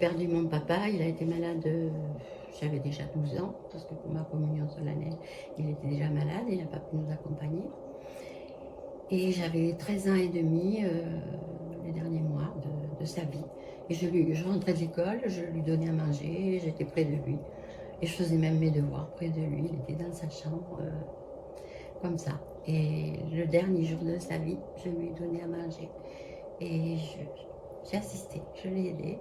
perdu mon papa, il a été malade, j'avais déjà 12 ans, parce que pour ma communion solennelle, il était déjà malade, il n'a pas pu nous accompagner. Et j'avais 13 ans et demi, les derniers mois de sa vie. Et je rentrais de l'école, je lui donnais à manger, j'étais près de lui. Et je faisais même mes devoirs près de lui, il était dans sa chambre, comme ça. Et le dernier jour de sa vie, je lui ai donné à manger. Et j'ai assisté, je l'ai aidé.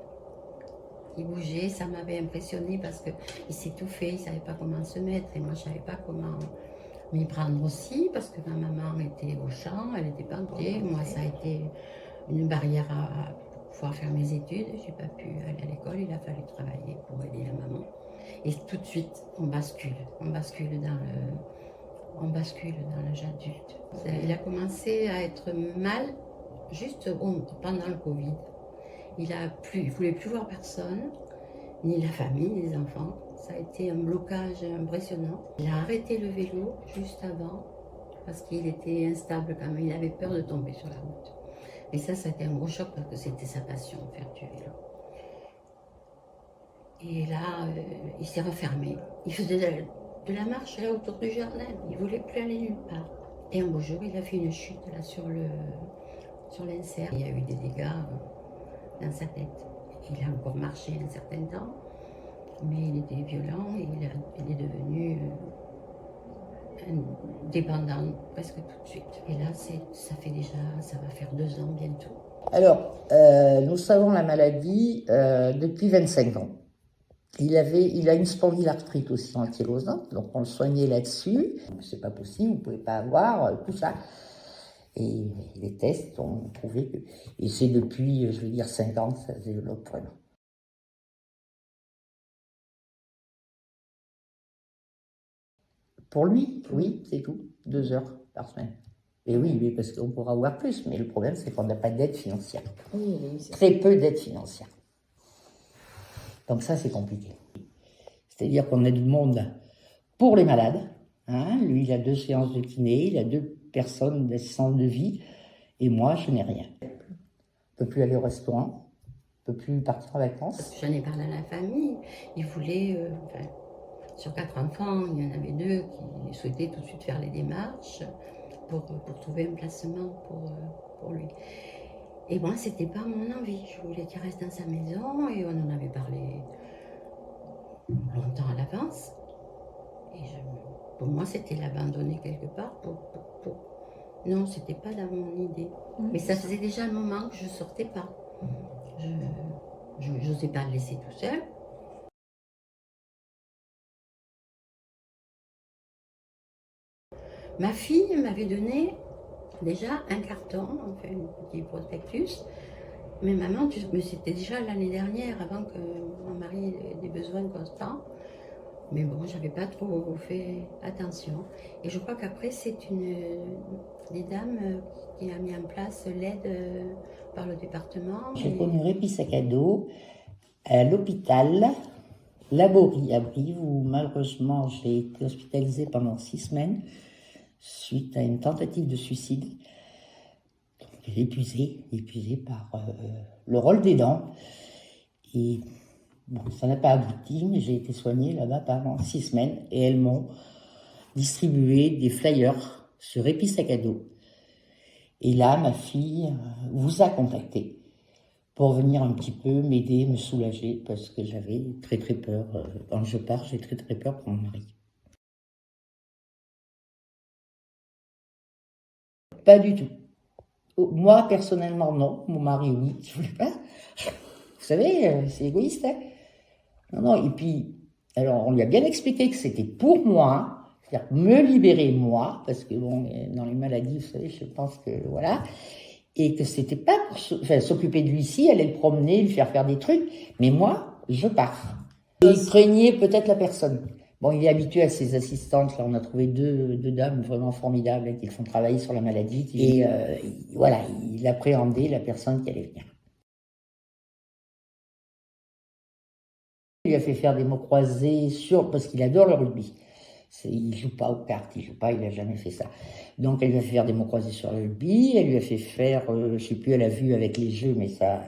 Il bougeait, ça m'avait impressionné parce qu'il s'étouffait, il ne savait pas comment se mettre. Et moi, je ne savais pas comment m'y prendre aussi, parce que ma maman était au champ, elle était plantée. Moi, ça a été une barrière à pouvoir faire mes études. Je n'ai pas pu aller à l'école, il a fallu travailler pour aider la maman. Et tout de suite, on bascule dans l'âge adulte. Il a commencé à être mal juste pendant le Covid. Il ne voulait plus voir personne, ni la famille, ni les enfants. Ça a été un blocage impressionnant. Il a arrêté le vélo juste avant, parce qu'il était instable quand même. Il avait peur de tomber sur la route. Et ça a été un gros choc, parce que c'était sa passion, faire du vélo. Et là, il s'est refermé. Il faisait de la marche là autour du jardin. Il ne voulait plus aller nulle part. Et un beau jour, il a fait une chute là sur l'insert. Il y a eu des dégâts dans sa tête. Il a encore marché un certain temps, mais il était violent et il est devenu dépendant presque tout de suite. Et là, ça va faire 2 ans bientôt. Alors, nous savons la maladie depuis 25 ans. Il a une spondylarthrite aussi ankylosante, donc on le soignait là-dessus. C'est pas possible, vous pouvez pas avoir tout ça. Et les tests ont prouvé que... Et c'est depuis, 5 ans que ça se développe vraiment. Pour lui, oui, c'est tout. 2 heures par semaine. Et oui, parce qu'on pourra avoir plus, mais le problème, c'est qu'on n'a pas d'aide financière. Oui, très peu d'aide financière. Donc ça, c'est compliqué. C'est-à-dire qu'on a du monde pour les malades. Hein. Lui, il a 2 séances de kiné, il a 2 personnes d'assistance de vie, et moi, je n'ai rien. Je ne peux plus aller au restaurant, je ne peux plus partir en vacances. J'en ai parlé à la famille. Ils voulaient, sur 4 enfants, il y en avait 2 qui souhaitaient tout de suite faire les démarches pour trouver un placement pour lui. Et moi, c'était pas mon envie. Je voulais qu'il reste dans sa maison, et on en avait parlé longtemps à l'avance. Et pour moi, c'était l'abandonner quelque part. Non, c'était pas dans mon idée. Mais ça faisait déjà un moment que je sortais pas. Je n'osais pas le laisser tout seul. Ma fille m'avait donné déjà un carton, enfin un petit prospectus. Mais maman, mais c'était déjà l'année dernière, avant que mon mari ait des besoins constants. Mais bon, j'avais pas trop fait attention. Et je crois qu'après, c'est des dames qui a mis en place l'aide par le département. J'ai connu Répit Sac à Dos à l'hôpital Laborie à Brive, où malheureusement j'ai été hospitalisée pendant 6 semaines suite à une tentative de suicide. Donc, épuisée par le rôle des dents. Et bon, ça n'a pas abouti, mais j'ai été soignée là-bas pendant 6 semaines, et elles m'ont distribué des flyers sur Répit Sac à Dos. Et là, ma fille vous a contacté pour venir un petit peu m'aider, me soulager, parce que j'avais très très peur. Quand je pars, j'ai très très peur pour mon mari. Pas du tout. Moi, personnellement, non. Mon mari, oui. Je voulais pas. Vous savez, c'est égoïste, hein. Non. Et puis, alors, on lui a bien expliqué que c'était pour moi, c'est-à-dire me libérer moi, parce que bon, dans les maladies, vous savez, je pense que voilà. Et que c'était pas pour s'occuper de lui ici, aller le promener, lui faire des trucs, mais moi, je pars. Et il craignait peut-être la personne. Bon, il est habitué à ses assistantes, là on a trouvé deux dames vraiment formidables qui le font travailler sur la maladie, et voilà, il appréhendait la personne qui allait venir. Il lui a fait faire des mots croisés parce qu'il adore le rugby. Il joue pas aux cartes, il a jamais fait ça. Donc elle lui a fait faire des mots croisés sur le rugby, elle lui a fait faire, je sais plus, elle a vu avec les jeux, mais ça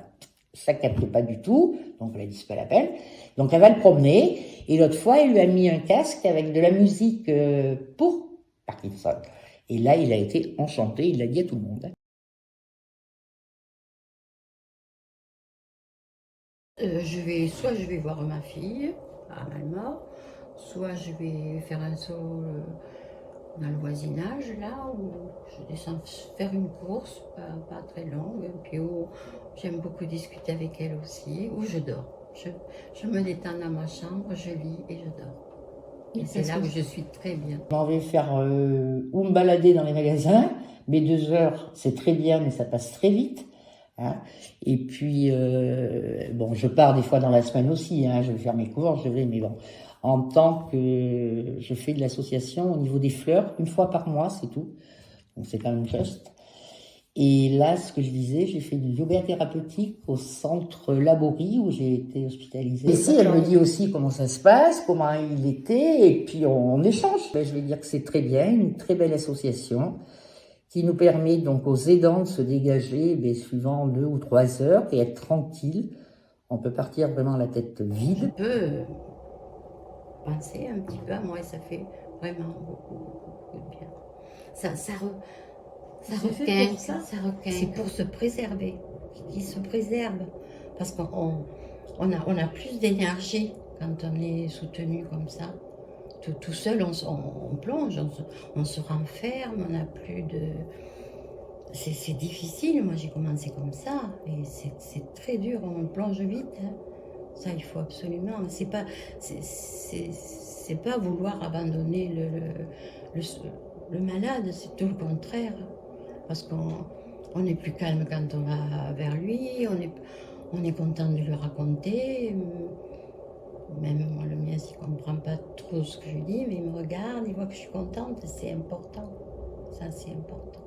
ça captait pas du tout, donc elle a dit c'est pas la peine. Donc elle va le promener, et l'autre fois, elle lui a mis un casque avec de la musique pour Parkinson. Et là, il a été enchanté, il l'a dit à tout le monde. Soit je vais voir ma fille à Malmort, soit je vais faire un saut dans le voisinage, là où je descends faire une course, pas très longue, puis où j'aime beaucoup discuter avec elle aussi, où je dors. Je me détends dans ma chambre, je lis et je dors. Et c'est là où je suis très bien. Je m'en vais faire ou me balader dans les magasins, mais 2 heures, c'est très bien, mais ça passe très vite. Hein. Et puis, bon, je pars des fois dans la semaine aussi, hein, je vais faire mes cours, mais bon, en tant que je fais de l'association au niveau des fleurs, 1 fois par mois, c'est tout. Donc c'est quand même juste. Et là, ce que je disais, j'ai fait du yoga thérapeutique au centre Laborie où j'ai été hospitalisée. Et si, elle me dit aussi comment ça se passe, comment il était, et puis on échange. Je vais dire que c'est très bien, une très belle association qui nous permet donc aux aidants de se dégager suivant 2 ou 3 heures et être tranquille. On peut partir vraiment la tête vide. Je peux penser un petit peu à moi et ça fait vraiment beaucoup de bien. Ça requinque, ça requinque. C'est pour se préserver. Il se préserve. Parce qu'on a plus d'énergie quand on est soutenu comme ça. Tout seul, on plonge, on se renferme, on n'a plus de... C'est difficile, moi j'ai commencé comme ça, et c'est très dur, on plonge vite. Hein. Ça, il faut absolument... C'est pas vouloir abandonner le malade, c'est tout le contraire. Parce qu'on est plus calme quand on va vers lui, on est content de lui raconter. Même moi, le mien, s'il ne comprend pas trop ce que je dis, mais il me regarde, il voit que je suis contente, c'est important. Ça, c'est important.